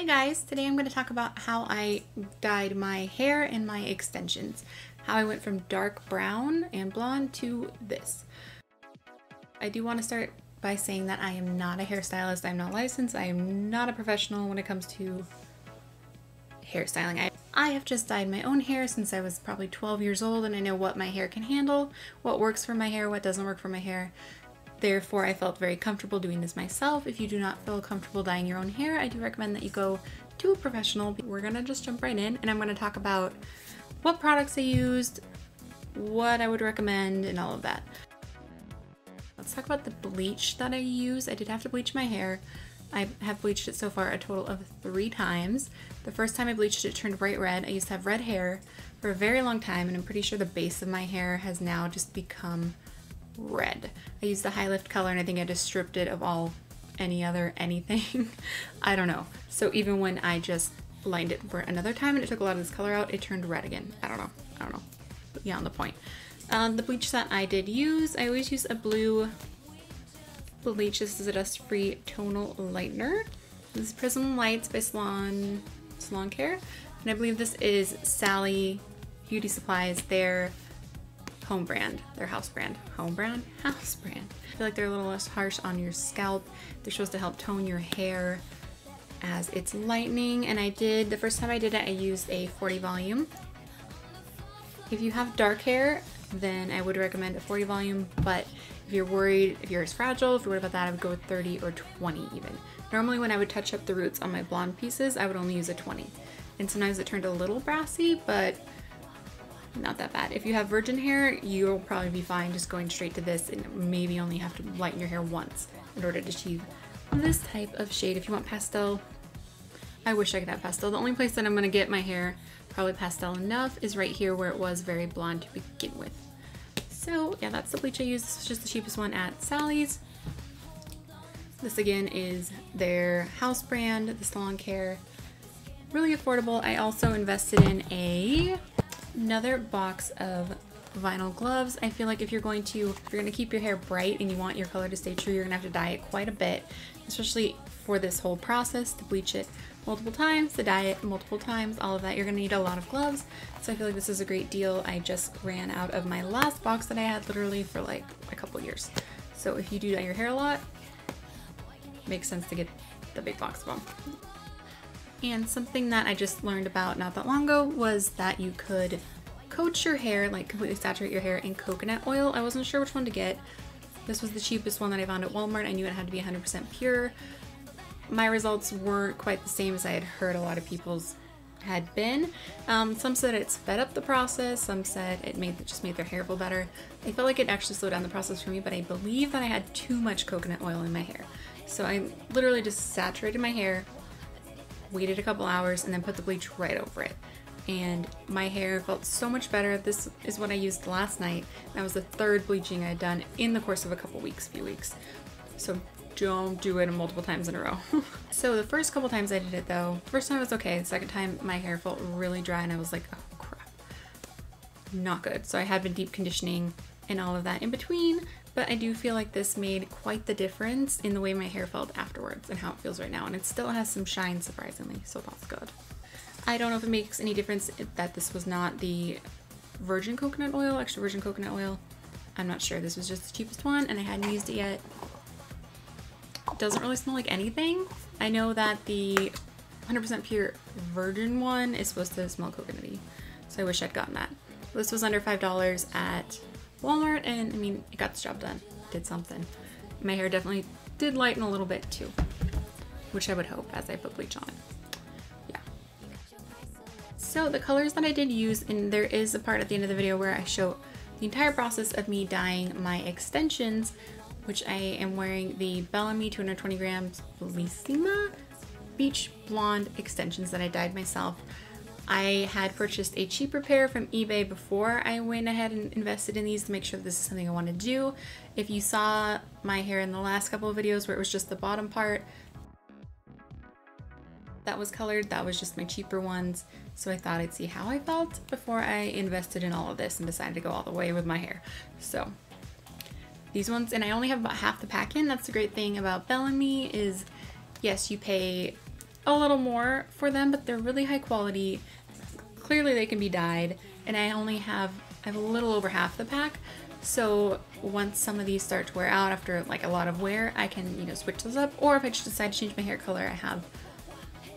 Hey guys, today I'm going to talk about how I dyed my hair and my extensions. How I went from dark brown and blonde to this. I do want to start by saying that I am not a hairstylist, I'm not licensed, I am not a professional when it comes to hairstyling. I have just dyed my own hair since I was probably 12 years old, and I know what my hair can handle, what works for my hair, what doesn't work for my hair. Therefore, I felt very comfortable doing this myself. If you do not feel comfortable dyeing your own hair, I do recommend that you go to a professional. We're gonna just jump right in, and I'm gonna talk about what products I used, what I would recommend, and all of that. Let's talk about the bleach that I use. I did have to bleach my hair. I have bleached it so far a total of 3 times. The first time I bleached it, it turned bright red. I used to have red hair for a very long time, and I'm pretty sure the base of my hair has now just become red. I used the high lift color, and I think I just stripped it of any other anything. I don't know. So even when I just lined it for another time and it took a lot of this color out, it turned red again. I don't know. But yeah, on the point. The bleach that I did use, I always use a blue bleach. This is a dust-free tonal lightener. This is Prism Lights by Salon Care, and I believe this is Sally Beauty Supplies, their home brand, their house brand. Home brand? House brand. I feel like they're a little less harsh on your scalp. They're supposed to help tone your hair as it's lightening, and the first time I did it, I used a 40 volume. If you have dark hair, then I would recommend a 40 volume, but if you're worried, if your hair is fragile, if you're worried about that, I would go with 30 or 20 even. Normally when I would touch up the roots on my blonde pieces, I would only use a 20. And sometimes it turned a little brassy, but not that bad. If you have virgin hair, you'll probably be fine just going straight to this, and maybe only have to lighten your hair once in order to achieve this type of shade. If you want pastel, I wish I could have pastel. The only place that I'm going to get my hair probably pastel enough is right here where it was very blonde to begin with. So yeah, that's the bleach I used. This is just the cheapest one at Sally's. This again is their house brand, the Salon Care. Really affordable. I also invested in another box of vinyl gloves. I feel like if you're going to keep your hair bright and you want your color to stay true, you're gonna have to dye it quite a bit, especially for this whole process, to bleach it multiple times, to dye it multiple times, all of that. You're gonna need a lot of gloves. So I feel like this is a great deal. I just ran out of my last box that I had literally for like a couple years. So if you do dye your hair a lot, it makes sense to get the big box of them. And something that I just learned about not that long ago was that you coat your hair, like completely saturate your hair in coconut oil. I wasn't sure which one to get. This was the cheapest one that I found at Walmart. I knew it had to be 100% pure. My results weren't quite the same as I had heard a lot of people's had been. Some said it sped up the process, some said it just made their hair feel better. I felt like it actually slowed down the process for me, but I believe that I had too much coconut oil in my hair. So I literally just saturated my hair, waited a couple hours, and then put the bleach right over it. And my hair felt so much better. This is what I used last night. That was the 3rd bleaching I'd done in the course of a few weeks. So don't do it multiple times in a row. So the first couple times I did it though, first time was okay. The second time my hair felt really dry and I was like, oh crap, not good. So I had been deep conditioning and all of that in between, but I do feel like this made quite the difference in the way my hair felt afterwards and how it feels right now. And it still has some shine, surprisingly, so that's good. I don't know if it makes any difference that this was not the virgin coconut oil, extra virgin coconut oil. I'm not sure. This was just the cheapest one and I hadn't used it yet. It doesn't really smell like anything. I know that the 100% pure virgin one is supposed to smell coconutty, so I wish I'd gotten that. This was under $5 at Walmart, and I mean, it got the job done. It did something. My hair definitely did lighten a little bit too, which I would hope as I put bleach on it. Yeah. So the colors that I did use, and there is a part at the end of the video where I show the entire process of me dyeing my extensions, which I am wearing the Bellamy 220 grams Bellissima Beach Blonde extensions that I dyed myself. I had purchased a cheaper pair from eBay before I went ahead and invested in these to make sure that this is something I want to do. If you saw my hair in the last couple of videos where it was just the bottom part that was colored, that was just my cheaper ones. So I thought I'd see how I felt before I invested in all of this and decided to go all the way with my hair. So these ones, and I only have about half the pack in. That's the great thing about Bellamy is, yes, you pay a little more for them, but they're really high quality. Clearly they can be dyed, and I have a little over half the pack. So once some of these start to wear out after like a lot of wear, I can, you know, switch those up. Or if I just decide to change my hair color, I have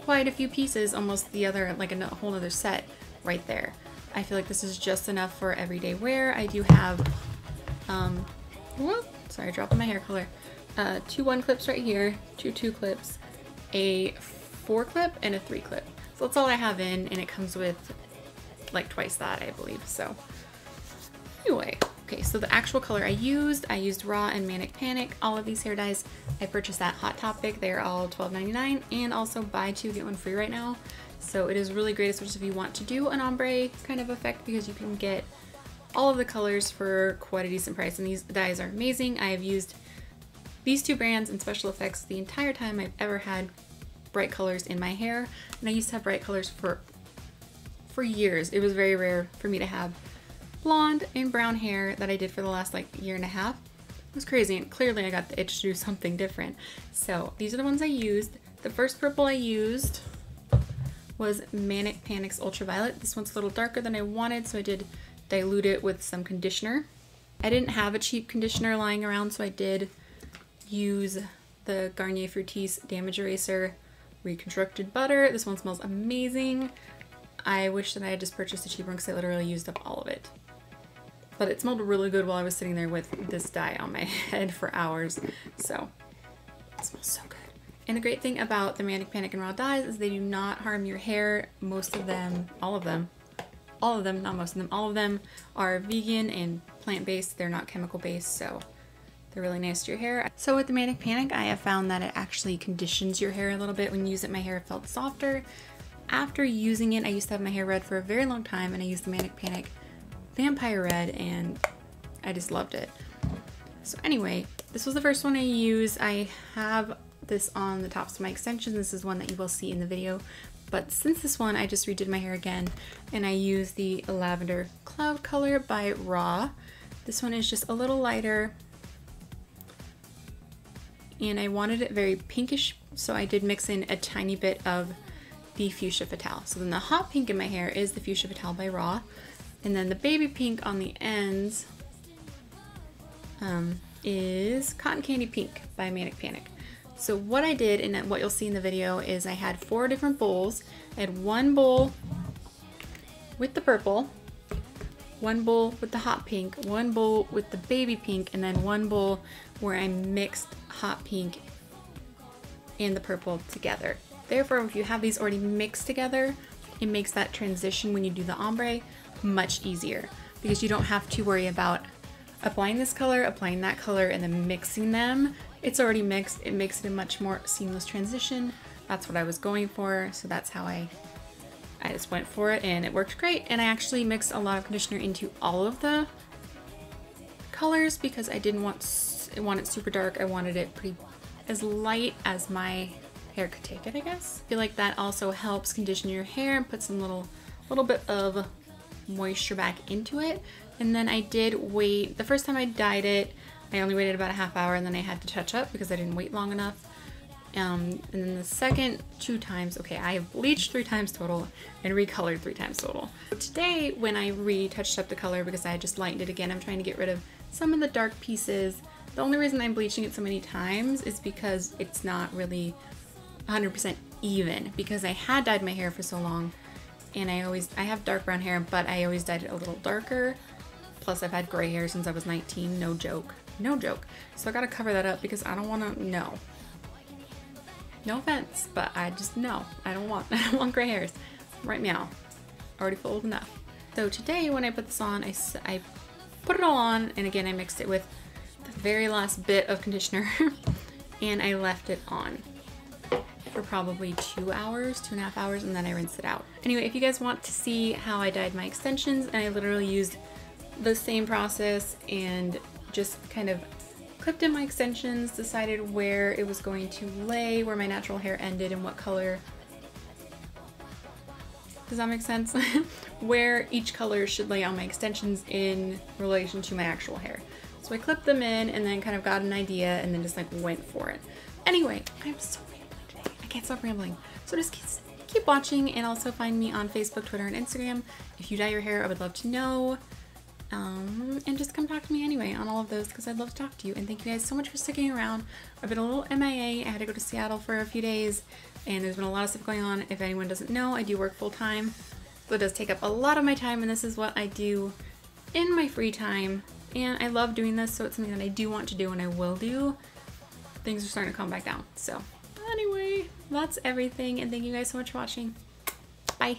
quite a few pieces, almost the other, like a whole other set right there. I feel like this is just enough for everyday wear. I do have, whoop, sorry, dropping my hair color. 2 1 clips right here, 2 2 clips, a 4 clip, and a 3 clip. So that's all I have in, and it comes with like twice that, I believe. So anyway, okay, so the actual color I used Raw and Manic Panic. All of these hair dyes I purchased at Hot Topic. They're all $12.99, and also buy 2 get 1 free right now. So it is really great, especially if you want to do an ombre kind of effect, because you can get all of the colors for quite a decent price, and these dyes are amazing. I have used these 2 brands in special effects the entire time I've ever had bright colors in my hair, and I used to have bright colors for years. It was very rare for me to have blonde and brown hair that I did for the last like year and a half. It was crazy, and clearly I got the itch to do something different. So these are the ones I used. The first purple I used was Manic Panic's Ultraviolet. This one's a little darker than I wanted, so I did dilute it with some conditioner. I didn't have a cheap conditioner lying around, so I did use the Garnier Fructis Damage Eraser Reconstructed Butter. This one smells amazing. I wish that I had just purchased a cheaper one because I literally used up all of it. But it smelled really good while I was sitting there with this dye on my head for hours. So it smells so good. And the great thing about the Manic Panic and Raw dyes is they do not harm your hair. Most of them, all of them, not most of them, all of them are vegan and plant-based. They're not chemical-based, so they're really nice to your hair. So with the Manic Panic, I have found that it actually conditions your hair a little bit. When you use it, my hair felt softer. After using it, I used to have my hair red for a very long time, and I used the Manic Panic Vampire Red, and I just loved it. So anyway, this was the first one I used. I have this on the tops of my extensions. This is one that you will see in the video. But since this one, I just redid my hair again, and I used the Lavender Cloud Color by Raw. This one is just a little lighter, and I wanted it very pinkish, so I did mix in a tiny bit of the Fuchsia Fatale. So then the hot pink in my hair is the Fuchsia Fatale by Raw, and then the baby pink on the ends is Cotton Candy Pink by Manic Panic. So what I did, and what you'll see in the video, is I had 4 different bowls. I had 1 bowl with the purple, 1 bowl with the hot pink, 1 bowl with the baby pink, and then 1 bowl where I mixed hot pink and the purple together. Therefore, if you have these already mixed together, it makes that transition when you do the ombre much easier, because you don't have to worry about applying this color, applying that color, and then mixing them. It's already mixed. It makes it a much more seamless transition. That's what I was going for, so that's how I just went for it, and it worked great. And I actually mixed a lot of conditioner into all of the colors because I didn't want it super dark. I wanted it pretty as light as my hair could take it, I guess. I feel like that also helps condition your hair and put some little bit of moisture back into it. And then I did wait. The first time I dyed it, I only waited about a half hour, and then I had to touch up because I didn't wait long enough. And then the second 2 times, okay, I have bleached 3 times total and recolored 3 times total. Today, when I retouched up the color, because I just lightened it again, I'm trying to get rid of some of the dark pieces. The only reason I'm bleaching it so many times is because it's not really 100% even, because I had dyed my hair for so long, and I have dark brown hair, but I always dyed it a little darker. Plus I've had gray hair since I was 19, no joke. So I gotta cover that up because I don't wanna, no offense, but I just, no, I don't want gray hairs. Right meow, already feel old enough. So today when I put this on, I put it all on, and again I mixed it with the very last bit of conditioner and I left it on for probably 2 hours, 2.5 hours, and then I rinsed it out. Anyway, if you guys want to see how I dyed my extensions, and I literally used the same process and just kind of clipped in my extensions, decided where it was going to lay, where my natural hair ended and what color. Does that make sense? Where each color should lay on my extensions in relation to my actual hair. So I clipped them in and then kind of got an idea and then just like went for it. Anyway, I'm so rambling today. I can't stop rambling. So just keep watching, and also find me on Facebook, Twitter, and Instagram. If you dye your hair, I would love to know. And just come talk to me anyway on all of those, because I'd love to talk to you. And thank you guys so much for sticking around. I've been a little MIA. I had to go to Seattle for a few days, and there's been a lot of stuff going on. If anyone doesn't know, I do work full time, so it does take up a lot of my time, and this is what I do in my free time. And I love doing this, so it's something that I do want to do and I will do. Things are starting to calm back down. So anyway, that's everything, and thank you guys so much for watching. Bye.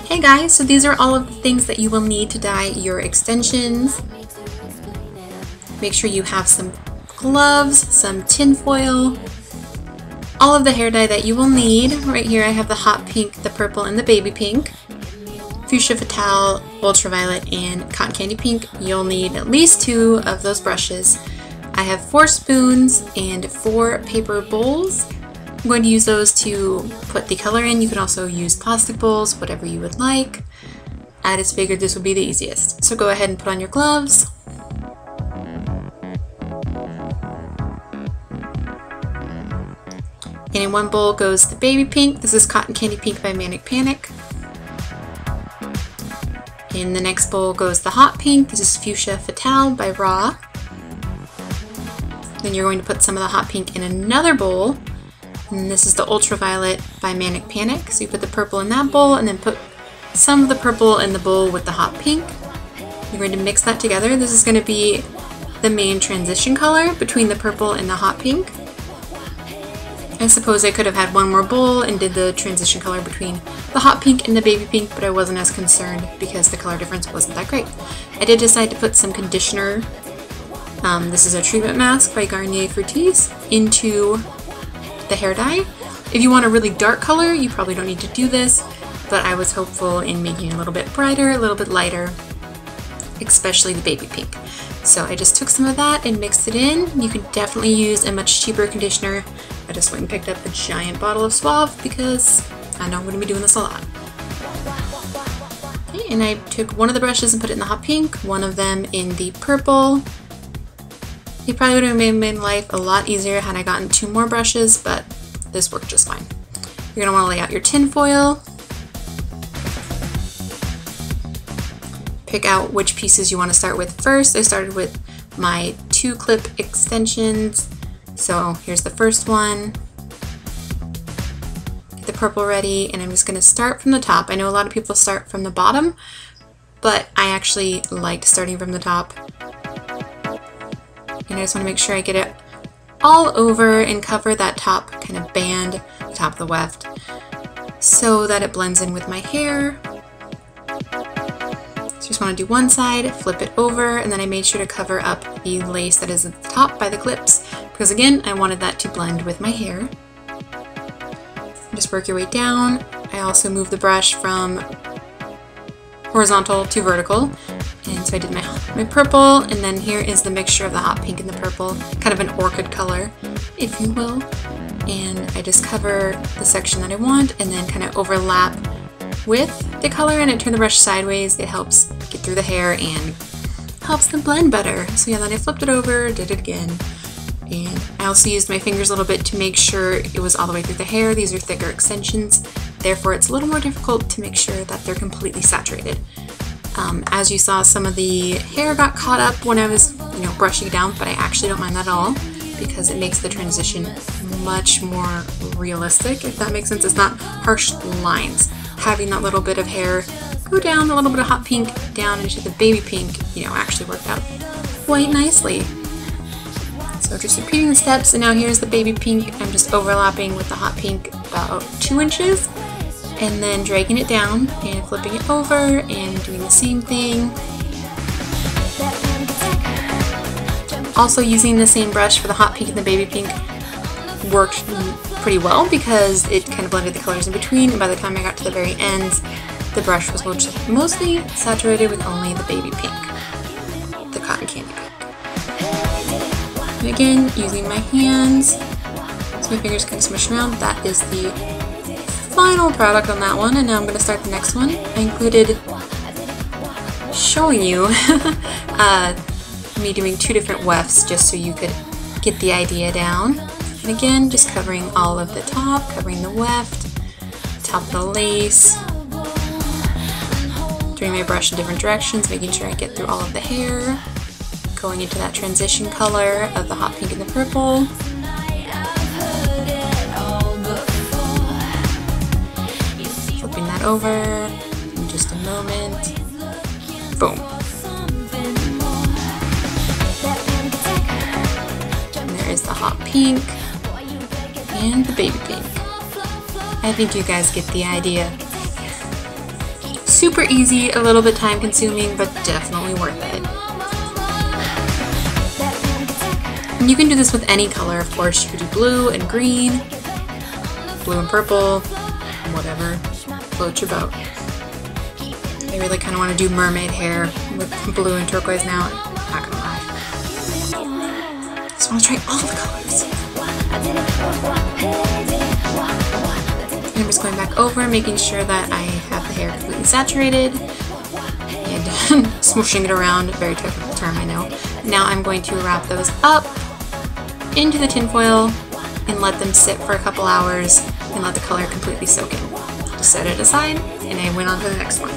Hey guys, so these are all of the things that you will need to dye your extensions. Make sure you have some gloves, some tin foil, all of the hair dye that you will need. Right here I have the hot pink, the purple, and the baby pink. Fuchsia Fatale, ultraviolet, and cotton candy pink. You'll need at least 2 of those brushes. I have 4 spoons and 4 paper bowls. I'm going to use those to put the color in. You can also use plastic bowls, whatever you would like. I just figured this would be the easiest. So go ahead and put on your gloves. And in one bowl goes the baby pink. This is Cotton Candy Pink by Manic Panic. In the next bowl goes the hot pink. This is Fuchsia Fatale by Raw. Then you're going to put some of the hot pink in another bowl. And this is the ultraviolet by Manic Panic. So you put the purple in that bowl and then put some of the purple in the bowl with the hot pink. You're going to mix that together. This is going to be the main transition color between the purple and the hot pink. I suppose I could have had one more bowl and did the transition color between the hot pink and the baby pink, but I wasn't as concerned because the color difference wasn't that great. I did decide to put some conditioner. This is a treatment mask by Garnier Fructis into the hair dye. If you want a really dark color, you probably don't need to do this, but I was hopeful in making it a little bit brighter, a little bit lighter, especially the baby pink. So I just took some of that and mixed it in. You could definitely use a much cheaper conditioner. I just went and picked up a giant bottle of Suave because I know I'm going to be doing this a lot. Okay, and I took one of the brushes and put it in the hot pink, one of them in the purple. It probably would have made my life a lot easier had I gotten 2 more brushes, but this worked just fine. You're going to want to lay out your tin foil. Pick out which pieces you want to start with first. I started with my 2 clip extensions. So here's the first one. Get the purple ready, and I'm just going to start from the top. I know a lot of people start from the bottom, but I actually liked starting from the top. And I just want to make sure I get it all over and cover that top kind of band, the top of the weft, so that it blends in with my hair. So just want to do one side, flip it over, and then I made sure to cover up the lace that is at the top by the clips, because again, I wanted that to blend with my hair. Just work your way down. I also moved the brush from horizontal to vertical, and so I did my purple, and then here is the mixture of the hot pink and the purple, kind of an orchid color, if you will. And I just cover the section that I want, and then kind of overlap with the color, and I turn the brush sideways. It helps get through the hair and helps them blend better. So yeah, then I flipped it over, did it again, and I also used my fingers a little bit to make sure it was all the way through the hair. These are thicker extensions, therefore it's a little more difficult to make sure that they're completely saturated. As you saw, some of the hair got caught up when I was, brushing it down, but I actually don't mind that at all because it makes the transition much more realistic, if that makes sense. It's not harsh lines. Having that little bit of hair go down, a little bit of hot pink down into the baby pink, actually worked out quite nicely. So just repeating the steps, and now here's the baby pink. I'm just overlapping with the hot pink about 2 inches, and then dragging it down and flipping it over and doing the same thing. Also using the same brush for the hot pink and the baby pink worked pretty well because it kind of blended the colors in between, and by the time I got to the very ends, the brush was mostly saturated with only the baby pink, the cotton candy pink. And again, using my hands, so my fingers kind of smush around. That is the final product on that one, and now I'm going to start the next one. I included showing you me doing 2 different wefts just so you could get the idea down. And again, just covering all of the top, covering the weft, top of the lace. Doing my brush in different directions, making sure I get through all of the hair. Going into that transition color of the hot pink and the purple. Flipping that over in just a moment. Boom. And there is the hot pink and the baby pink. I think you guys get the idea. Super easy, a little bit time consuming, but definitely worth it. And you can do this with any color, of course. You could do blue and green, blue and purple, whatever floats your boat. I really kind of want to do mermaid hair with blue and turquoise now. Not gonna lie. I just want to try all the colors. And I'm just going back over, making sure that I have the hair completely saturated and smooshing it around. Very technical term, I know. Now I'm going to wrap those up into the tinfoil and let them sit for a couple hours and let the color completely soak in. Just set it aside and I went on to the next one.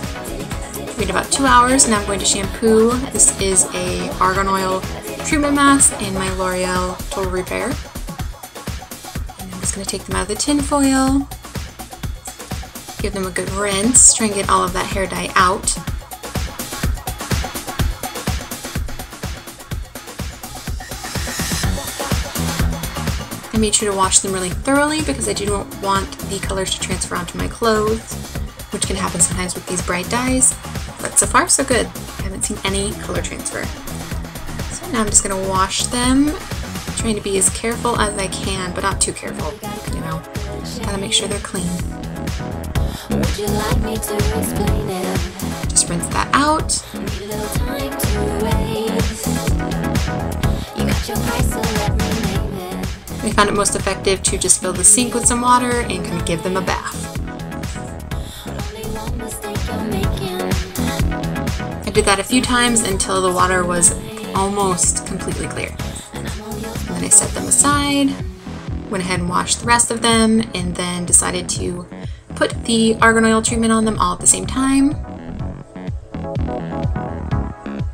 Wait about 2 hours and I'm going to shampoo. This is a argan oil treatment mask in my L'Oreal Total Repair. And I'm just going to take them out of the tinfoil, give them a good rinse, try and get all of that hair dye out. I made sure to wash them really thoroughly because I do not want the colors to transfer onto my clothes, which can happen sometimes with these bright dyes, but so far so good. I haven't seen any color transfer. So now I'm just going to wash them, trying to be as careful as I can, but not too careful, you know, gotta make sure they're clean. Would you like me to explain it? Just rinse that out. Need a little time to waste. You got your price, so let me name it. I found it most effective to just fill the sink with some water and kind of give them a bath. I did that a few times until the water was almost completely clear. And then I set them aside, went ahead and washed the rest of them, and then decided to put the argan oil treatment on them all at the same time.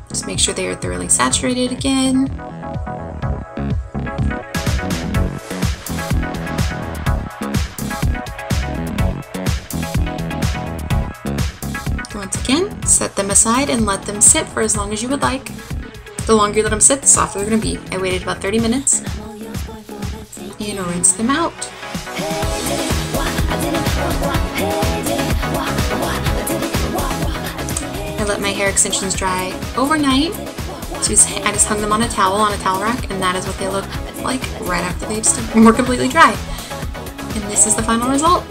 Just make sure they are thoroughly saturated again. Once again, set them aside and let them sit for as long as you would like. The longer you let them sit, the softer they're going to be. I waited about 30 minutes and rinse them out. I let my hair extensions dry overnight. So I just hung them on a towel rack, and that is what they look like right after they were completely dry. And this is the final result.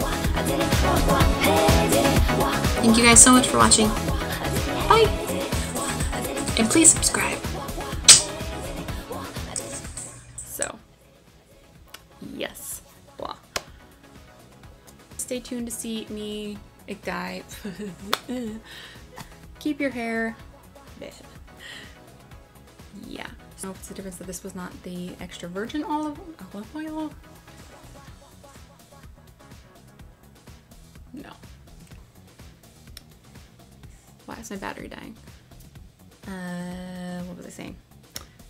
Thank you guys so much for watching. Bye! And please subscribe. So, yes. Blah. Stay tuned to see me dye. Keep your hair. Yeah. So what's the difference that this was not the extra virgin olive oil? No. Why is my battery dying? What was I saying?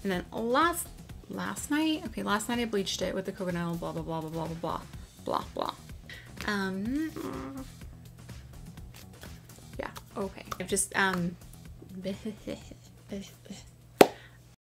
And then last night, okay, last night I bleached it with the coconut oil, blah, blah, blah, blah, blah, blah, blah, blah. Yeah, okay. I've just,